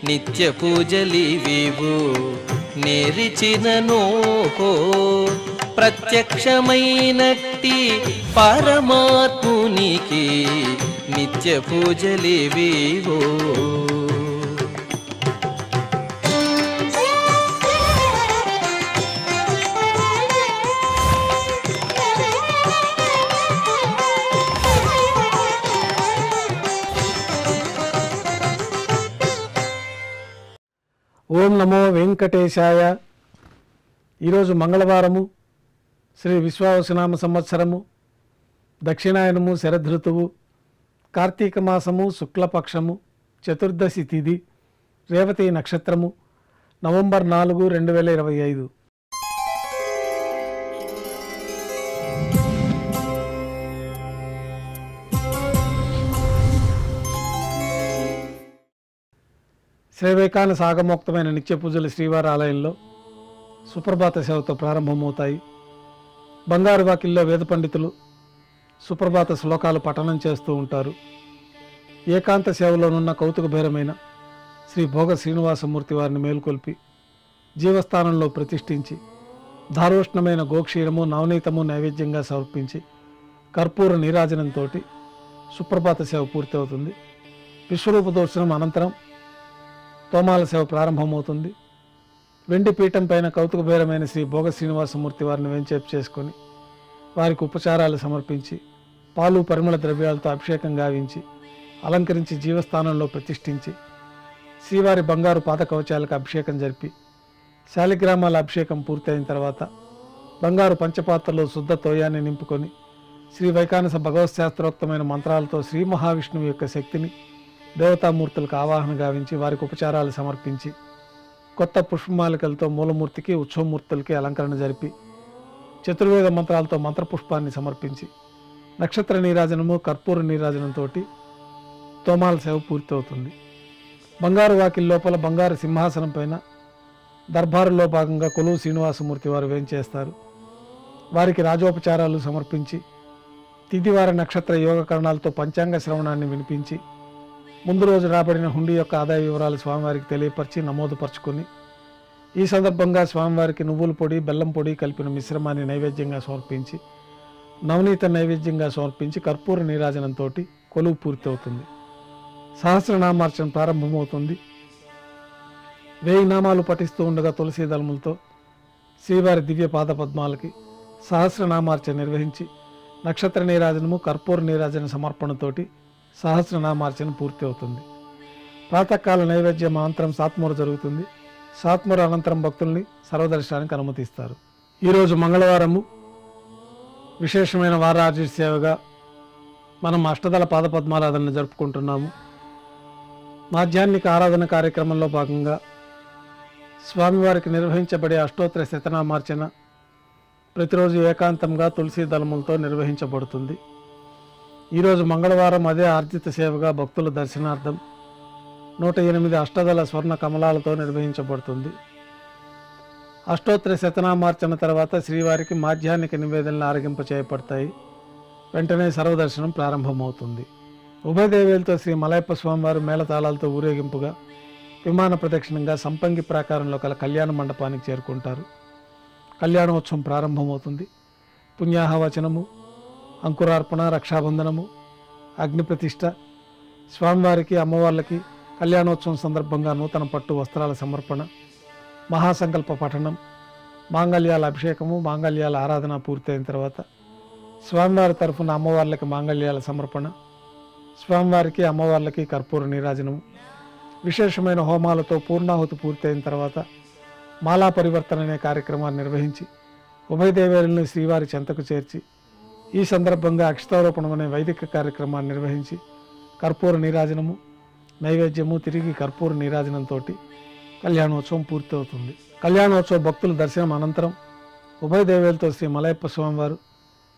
నిత్య పూజలివివు నేరిచినను ప్రత్యక్షమైనట్టి పరమాత్మునికి నిత్య పూజలివివు. ఓం నమో వెంకటేశాయ. ఈరోజు మంగళవారము, శ్రీ విశ్వావసునామ సంవత్సరము, దక్షిణాయనము, శరదృతువు, కార్తీక మాసము, శుక్లపక్షము, చతుర్దశి తిథి, రేవతి నక్షత్రము, నవంబర్ 4, 2025. శ్రీవైకాన సాగమోక్తమైన నిత్య పూజలు శ్రీవారి ఆలయంలో సుప్రభాత సేవతో ప్రారంభమవుతాయి. బంగారు వాకిల్లో వేద పండితులు సుప్రభాత శ్లోకాలు పఠనం చేస్తూ ఉంటారు. ఏకాంత సేవలోనున్న కౌతుకభైరమైన శ్రీ భోగ శ్రీనివాసమూర్తి వారిని మేల్కొల్పి జీవస్థానంలో ప్రతిష్ఠించి ధారోష్ణమైన గోక్షీరము, నవనీతము నైవేద్యంగా సమర్పించి కర్పూర నీరాజనంతో సుప్రభాత సేవ పూర్తి అవుతుంది. విశ్వరూప దర్శనం అనంతరం తోమాల సేవ ప్రారంభమవుతుంది. వెండి పీఠం పైన కౌతుకభైరమైన శ్రీ భోగ శ్రీనివాసమూర్తి వారిని వెంచేపు చేసుకొని వారికి ఉపచారాలు సమర్పించి పాలు పరిమళ ద్రవ్యాలతో అభిషేకం గావించి అలంకరించి జీవస్థానంలో ప్రతిష్ఠించి శ్రీవారి బంగారు పాద కవచాలకు అభిషేకం జరిపి శాలిగ్రామాల అభిషేకం పూర్తయిన తర్వాత బంగారు పంచపాత్రలో శుద్ధ తోయాన్ని నింపుకొని శ్రీ వైకానస భగవత్ శాస్త్రోక్తమైన మంత్రాలతో శ్రీ మహావిష్ణువు యొక్క శక్తిని దేవతామూర్తులకు ఆవాహన గావించి వారికి ఉపచారాలు సమర్పించి కొత్త పుష్పమాలికలతో మూలమూర్తికి, ఉత్సవమూర్తులకి అలంకరణ జరిపి చతుర్వేద మంత్రాలతో మంత్రపుష్పాన్ని సమర్పించి నక్షత్ర నీరాజనము, కర్పూర నీరాజనంతో తోమాల సేవ పూర్తవుతుంది. బంగారు వాకిల్ లోపల బంగారు సింహాసనం పైన దర్బారులో భాగంగా కొలువు శ్రీనివాసమూర్తి వారు వేంచేస్తారు. వారికి రాజోపచారాలు సమర్పించి తిథివార నక్షత్ర యోగకరణాలతో పంచాంగ శ్రవణాన్ని వినిపించి ముందు రోజు రాబడిన హుండీ యొక్క ఆదాయ వివరాలు స్వామివారికి తెలియపరిచి నమోదుపరుచుకొని ఈ సందర్భంగా స్వామివారికి నువ్వుల పొడి, బెల్లం పొడి కలిపిన మిశ్రమాన్ని నైవేద్యంగా సమర్పించి నవనీత నైవేద్యంగా సమర్పించి కర్పూర నీరాజనంతో కొలువు పూర్తి అవుతుంది. సహస్రనామార్చన ప్రారంభమవుతుంది. 1000 నామాలు పఠిస్తూ ఉండగా తులసీ దళములతో శ్రీవారి దివ్య పాద పద్మాలకి సహస్రనామార్చన నిర్వహించి నక్షత్ర నీరాజనము, కర్పూర నీరాజన సమర్పణతోటి సహస్రనామార్చన పూర్తి అవుతుంది. ప్రాతకాల నైవేద్యం అనంతరం సాత్మూర జరుగుతుంది. సాత్మూర అనంతరం భక్తుల్ని సర్వదర్శనానికి అనుమతిస్తారు. ఈరోజు మంగళవారము విశేషమైన వారార్జిత సేవగా మనం అష్టదళ పాదపద్మారాధన జరుపుకుంటున్నాము. మాధ్యాహ్నిక ఆరాధన కార్యక్రమంలో భాగంగా స్వామివారికి నిర్వహించబడే అష్టోత్తర శతనామార్చన ప్రతిరోజు ఏకాంతంగా తులసీ దళములతో నిర్వహించబడుతుంది. ఈరోజు మంగళవారం అదే ఆర్జిత సేవగా భక్తుల దర్శనార్థం 108 అష్టదళ స్వర్ణ కమలాలతో నిర్వహించబడుతుంది. అష్టోత్తర శతనామార్చన తర్వాత శ్రీవారికి మాధ్యాహ్నిక నివేదనలు ఆరగింప చేయబడతాయి. వెంటనే సర్వదర్శనం ప్రారంభమవుతుంది. ఉభయదేవేలతో శ్రీ మలయప్ప స్వామివారు మేళతాళాలతో ఊరేగింపుగా విమాన ప్రదక్షిణంగా సంపంగి ప్రాకారంలో కల కళ్యాణ మండపానికి చేరుకుంటారు. కళ్యాణోత్సవం ప్రారంభమవుతుంది. పుణ్యాహవచనము, అంకురార్పణ, రక్షాబంధనము, అగ్నిప్రతిష్ఠ, స్వామివారికి అమ్మవార్లకి కళ్యాణోత్సవం సందర్భంగా నూతన పట్టు వస్త్రాల సమర్పణ, మహాసంకల్ప పఠనం, మాంగళ్యాల అభిషేకము, మాంగళ్యాల ఆరాధన పూర్తయిన తర్వాత స్వామివారి తరఫున అమ్మవార్లకి మాంగళ్యాల సమర్పణ, స్వామివారికి అమ్మవార్లకి కర్పూర నీరాజనము, విశేషమైన హోమాలతో పూర్ణాహుతి పూర్తయిన తర్వాత మాలా పరివర్తన అనే కార్యక్రమాన్ని నిర్వహించి ఉభయదేవేలను శ్రీవారి చెంతకు చేర్చి ఈ సందర్భంగా అక్షతారోపణం అనే వైదిక కార్యక్రమాన్ని నిర్వహించి కర్పూర నీరాజనము, నైవేద్యము, తిరిగి కర్పూర నీరాజనంతో కళ్యాణోత్సవం పూర్తవుతుంది. కళ్యాణోత్సవ భక్తుల దర్శనం అనంతరం ఉభయదేవేలతో శ్రీ మలయప్ప స్వామివారు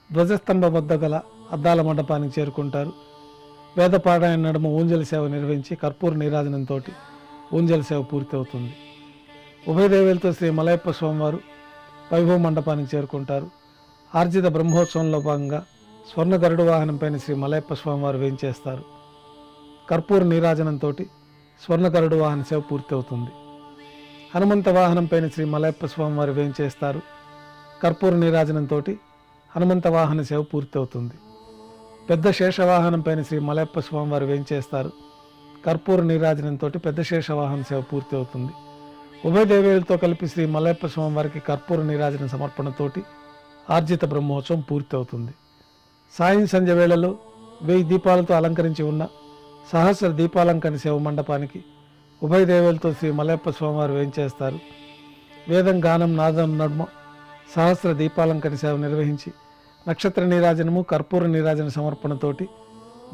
ధ్వజస్తంభం వద్ద గల అద్దాల మండపానికి చేరుకుంటారు. వేదపారాయణ నడుమ ఊంజల సేవ నిర్వహించి కర్పూర నీరాజనంతో ఊంజల సేవ పూర్తి అవుతుంది. ఉభయదేవేలతో శ్రీ మలయప్ప స్వామివారు వైభవ మండపానికి చేరుకుంటారు. ఆర్జిత బ్రహ్మోత్సవంలో భాగంగా స్వర్ణ గరుడు వాహనంపైన శ్రీ మలయప్ప స్వామివారు వేంచేస్తారు. కర్పూర నీరాజనంతో స్వర్ణగరుడు వాహన సేవ పూర్తి అవుతుంది. హనుమంత వాహనం పైన శ్రీ మలయప్ప స్వామి వారు వేంచేస్తారు. కర్పూర నీరాజనంతో హనుమంత వాహన సేవ పూర్తి అవుతుంది. పెద్ద శేషవాహనం పైన శ్రీ మలయప్ప స్వామి వారు వేంచేస్తారు. కర్పూర నీరాజనంతో పెద్ద శేషవాహన సేవ పూర్తి అవుతుంది. ఉభయ దేవేలతో కలిపి శ్రీ మలయప్ప స్వామి వారికి కర్పూర నీరాజన సమర్పణతోటి ఆర్జిత బ్రహ్మోత్సవం పూర్తి అవుతుంది. సాయం సంధ్య వేళలో 1000 దీపాలతో అలంకరించి ఉన్న సహస్ర దీపాలంకరణ సేవ మండపానికి ఉభయ దేవేలతో శ్రీ మలయప్ప స్వామివారు వేంచేస్తారు. వేదం గానం నాదం నడుమ సహస్ర దీపాలంకరణ సేవ నిర్వహించి నక్షత్ర నీరాజనము కర్పూర నీరాజన సమర్పణతోటి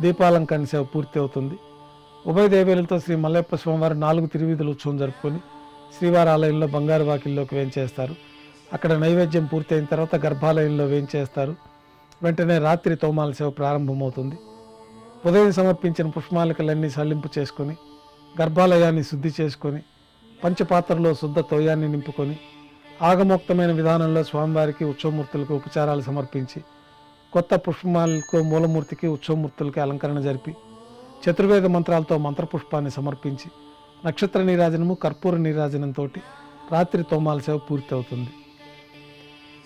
దీపాలంకరణ సేవ పూర్తి అవుతుంది. ఉభయ దేవేలతో శ్రీ మలయప్ప స్వామివారు 4 తిరువీధుల ఉత్సవం జరుపుకొని శ్రీవారి ఆలయంలో బంగారు వాకిల్లోకి వేంచేస్తారు. అక్కడ నైవేద్యం పూర్తి అయిన తర్వాత గర్భాలయంలో వేంచేస్తారు. వెంటనే రాత్రి తోమాల సేవ ప్రారంభమవుతుంది. ఉదయం సమర్పించిన పుష్పమాలికలన్నీ సల్లింపు చేసుకొని గర్భాలయాన్ని శుద్ధి చేసుకొని పంచపాత్రలో శుద్ధ తోయాన్ని నింపుకొని ఆగమోక్తమైన విధానంలో స్వామివారికి ఉత్సవమూర్తులకు ఉపచారాలు సమర్పించి కొత్త పుష్పమాలకు మూలమూర్తికి ఉత్సవమూర్తులకి అలంకరణ జరిపి చతుర్వేద మంత్రాలతో మంత్రపుష్పాన్ని సమర్పించి నక్షత్ర నీరాజనము కర్పూర నీరాజనంతో రాత్రి తోమాల సేవ పూర్తి అవుతుంది.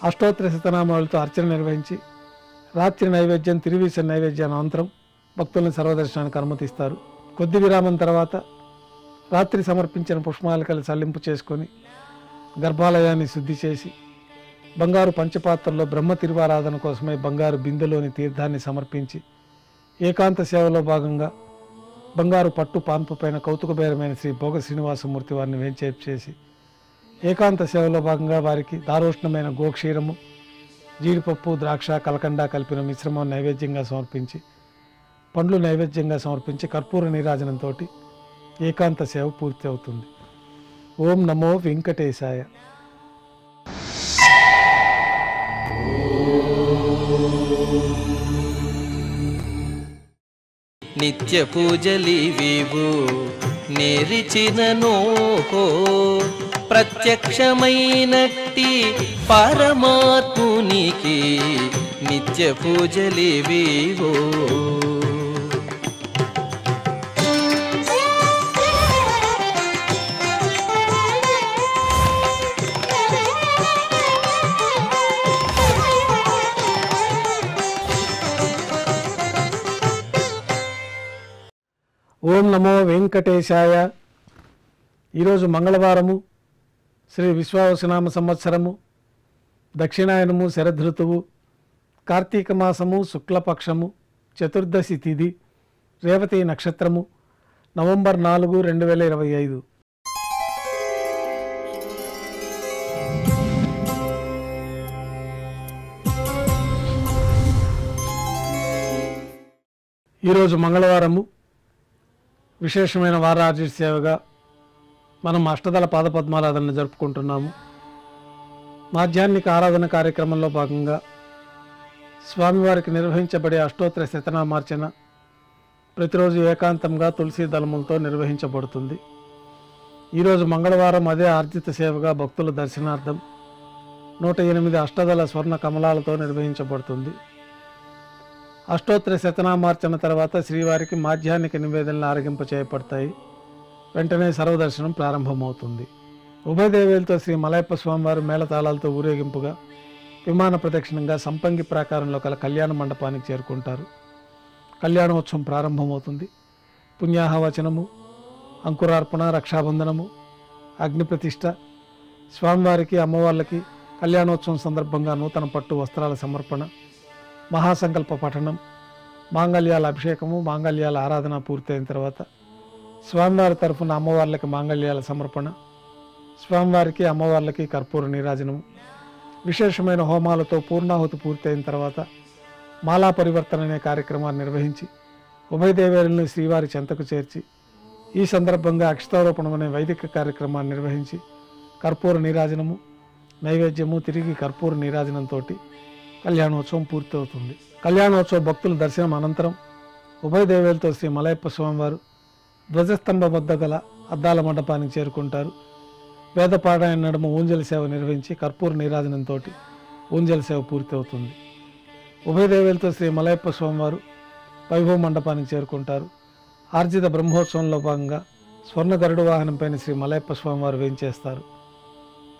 అష్టోత్తర శతనామాలతో అర్చన నిర్వహించి రాత్రి నైవేద్యం తిరువీస నైవేద్యాన్ని అనంతరం భక్తులను సర్వదర్శనానికి అనుమతిస్తారు. కొద్ది విరామం తర్వాత రాత్రి సమర్పించిన పుష్పమాలికలు సల్లింపు చేసుకొని గర్భాలయాన్ని శుద్ధి చేసి బంగారు పంచపాత్రలో బ్రహ్మ తిరువారాధన కోసమై బంగారు బిందెలోని తీర్థాన్ని సమర్పించి ఏకాంత సేవలో భాగంగా బంగారు పట్టు పాన్పు పైన కౌతుకబేరమైన శ్రీ భోగ శ్రీనివాసమూర్తి వారిని వేంచేపు చేసి ఏకాంత సేవలో భాగంగా వారికి దారోష్ణమైన గోక్షీరము జీడిపప్పు ద్రాక్ష కలకండ కలిపిన మిశ్రమం నైవేద్యంగా సమర్పించి పండ్లు నైవేద్యంగా సమర్పించి కర్పూర నీరాజనంతో ఏకాంత సేవ పూర్తి అవుతుంది. ఓం నమో వెంకటేశాయ. నిత్య పూజలివివు నేరిచిననోహో ప్రత్యక్షమైనట్టి పరమాత్మునికి నిత్య పూజలివివో. ఓం నమో వెంకటేశాయ. ఈరోజు మంగళవారము, శ్రీ విశ్వావసునామ సంవత్సరము, దక్షిణాయనము, శరదృతువు, కార్తీక మాసము, శుక్లపక్షము, చతుర్దశి తిథి, రేవతి నక్షత్రము, నవంబర్ 4, 2025. ఈరోజు మంగళవారము విశేషమైన వారార్జి సేవగా మనం అష్టదళ పాదపద్మారాధన జరుపుకుంటున్నాము. మాధ్యాహ్నిక ఆరాధన కార్యక్రమంలో భాగంగా స్వామివారికి నిర్వహించబడే అష్టోత్తర శతనామార్చన ప్రతిరోజు ఏకాంతంగా తులసి దళములతో నిర్వహించబడుతుంది. ఈరోజు మంగళవారం అదే ఆర్జిత సేవగా భక్తుల దర్శనార్థం 108 అష్టదళ స్వర్ణ కమలాలతో నిర్వహించబడుతుంది. అష్టోత్తర శతనామార్చన తర్వాత శ్రీవారికి మాధ్యాహ్నిక నివేదనలు ఆరగింప చేయబడతాయి. వెంటనే సర్వదర్శనం ప్రారంభమవుతుంది. ఉభయ దేవేలతో శ్రీ మలయప్ప స్వామివారు మేళతాళాలతో ఊరేగింపుగా విమాన ప్రదక్షిణంగా సంపంగి ప్రాకారంలో కల కళ్యాణ మండపానికి చేరుకుంటారు. కళ్యాణోత్సవం ప్రారంభమవుతుంది. పుణ్యాహవచనము, అంకురార్పణ, రక్షాబంధనము, అగ్నిప్రతిష్ఠ, స్వామివారికి అమ్మవార్లకి కళ్యాణోత్సవం సందర్భంగా నూతన పట్టు వస్త్రాల సమర్పణ, మహాసంకల్ప పఠనం, మాంగళ్యాల అభిషేకము, మాంగళ్యాల ఆరాధన పూర్తయిన తర్వాత స్వామివారి తరఫున అమ్మవార్లకి మాంగళ్యాల సమర్పణ, స్వామివారికి అమ్మవార్లకి కర్పూర నీరాజనము, విశేషమైన హోమాలతో పూర్ణాహుతి పూర్తయిన తర్వాత మాలా పరివర్తన అనే కార్యక్రమాన్ని నిర్వహించి ఉభయ దేవేరులను శ్రీవారి చెంతకు చేర్చి ఈ సందర్భంగా అక్షతారోపణం అనే వైదిక కార్యక్రమాన్ని నిర్వహించి కర్పూర నీరాజనము, నైవేద్యము, తిరిగి కర్పూర నీరాజనంతో కళ్యాణోత్సవం పూర్తవుతుంది. కళ్యాణోత్సవ భక్తుల దర్శనం అనంతరం ఉభయ దేవేలతో శ్రీ మలయప్ప స్వామివారు ధ్వజస్తంభం వద్ద గల అద్దాల మండపానికి చేరుకుంటారు. వేదపారాయణ నడుమ ఊంజల సేవ నిర్వహించి కర్పూర నీరాజనంతో ఊంజల సేవ పూర్తి అవుతుంది. ఉభయ దేవేలతో శ్రీ మలయప్ప స్వామివారు వైభవ మండపానికి చేరుకుంటారు. ఆర్జిత బ్రహ్మోత్సవంలో భాగంగా స్వర్ణ గరుడు వాహనంపైన శ్రీ మలయప్ప స్వామివారు వేంచేస్తారు.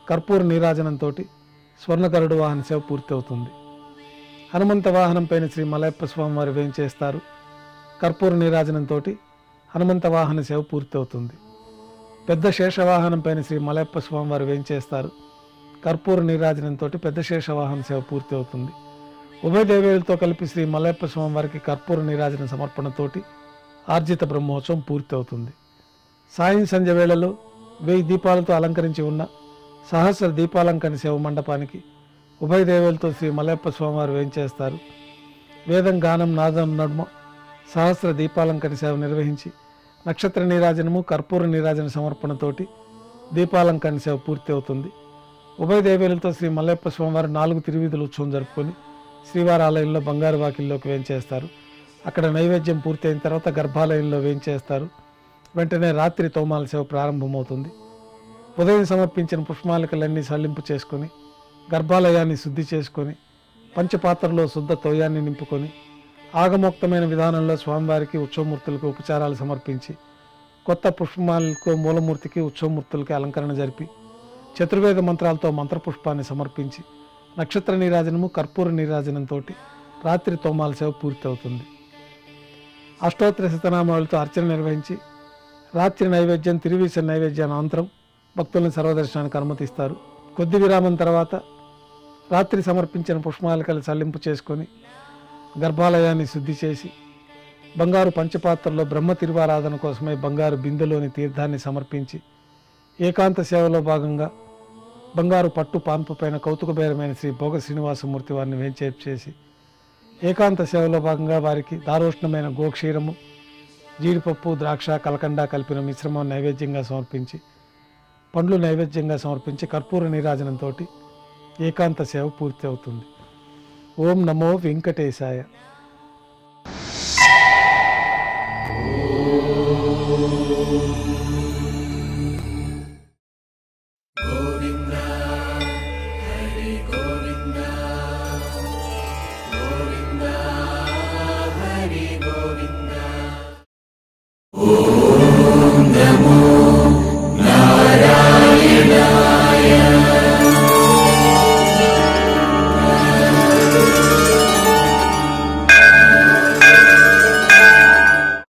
కర్పూర నీరాజనంతో స్వర్ణ గరుడు వాహన సేవ పూర్తి అవుతుంది. హనుమంత వాహనంపైన శ్రీ మలయప్ప స్వామివారు వేంచేస్తారు. కర్పూర నీరాజనంతో హనుమంత వాహన సేవ పూర్తి అవుతుంది. పెద్ద శేషవాహనంపైన శ్రీ మలయప్ప స్వామివారు వేంచేస్తారు. కర్పూర నీరాజనంతో పెద్ద శేషవాహన సేవ పూర్తి అవుతుంది. ఉభయ దేవేలతో కలిపి శ్రీ మలయప్ప స్వామివారికి కర్పూర నీరాజన సమర్పణతోటి ఆర్జిత బ్రహ్మోత్సవం పూర్తి అవుతుంది. సాయం సంధ్య వేళలో 1000 దీపాలతో అలంకరించి ఉన్న సహస్ర దీపాలంకరణ సేవ మండపానికి ఉభయ దేవేలతో శ్రీ మలయప్ప స్వామివారు వేంచేస్తారు. వేదం గానం నాదం నడుమ సహస్ర దీపాలంకరణ సేవ నిర్వహించి నక్షత్ర నీరాజనము కర్పూర నీరాజన సమర్పణతోటి దీపాలంకరణ సేవ పూర్తి అవుతుంది. ఉభయ దేవేలతో శ్రీ మలయప్ప స్వామివారు 4 తిరువీధుల ఉత్సవం జరుపుకొని శ్రీవారి ఆలయంలో బంగారు వాకిల్లోకి వేంచేస్తారు. అక్కడ నైవేద్యం పూర్తి అయిన తర్వాత గర్భాలయంలో వేంచేస్తారు. వెంటనే రాత్రి తోమాల సేవ ప్రారంభమవుతుంది. ఉదయం సమర్పించిన పుష్పమాలికలన్నీ సల్లింపు చేసుకొని గర్భాలయాన్ని శుద్ధి చేసుకొని పంచపాత్రలో శుద్ధ తోయాన్ని నింపుకొని ఆగమోక్తమైన విధానంలో స్వామివారికి ఉత్సవమూర్తులకు ఉపచారాలు సమర్పించి కొత్త పుష్పమాలకు మూలమూర్తికి ఉత్సవమూర్తులకి అలంకరణ జరిపి చతుర్వేద మంత్రాలతో మంత్రపుష్పాన్ని సమర్పించి నక్షత్ర నీరాజనము కర్పూర నీరాజనంతో రాత్రి తోమాల సేవ పూర్తి అవుతుంది. అష్టోత్తర శతనామాలతో అర్చన నిర్వహించి రాత్రి నైవేద్యం తిరువీస నైవేద్యాన్ని అనంతరం భక్తులను సర్వదర్శనానికి అనుమతిస్తారు. కొద్ది విరామం తర్వాత రాత్రి సమర్పించిన పుష్పమాలికలు సల్లింపు చేసుకొని గర్భాలయాన్ని శుద్ధి చేసి బంగారు పంచపాత్రలో బ్రహ్మ తిరువారాధన కోసమై బంగారు బిందెలోని తీర్థాన్ని సమర్పించి ఏకాంత సేవలో భాగంగా బంగారు పట్టు పాన్పు పైన కౌతుకబేరమైన శ్రీ భోగ శ్రీనివాసమూర్తి వారిని వేంచేపు చేసి ఏకాంత సేవలో భాగంగా వారికి దారోష్ణమైన గోక్షీరము జీడిపప్పు ద్రాక్ష కలకండ కలిపిన మిశ్రమం నైవేద్యంగా సమర్పించి పండ్లు నైవేద్యంగా సమర్పించి కర్పూర నీరాజనంతో ఏకాంత సేవ పూర్తి అవుతుంది. ఓం నమో వెంకటేశాయ.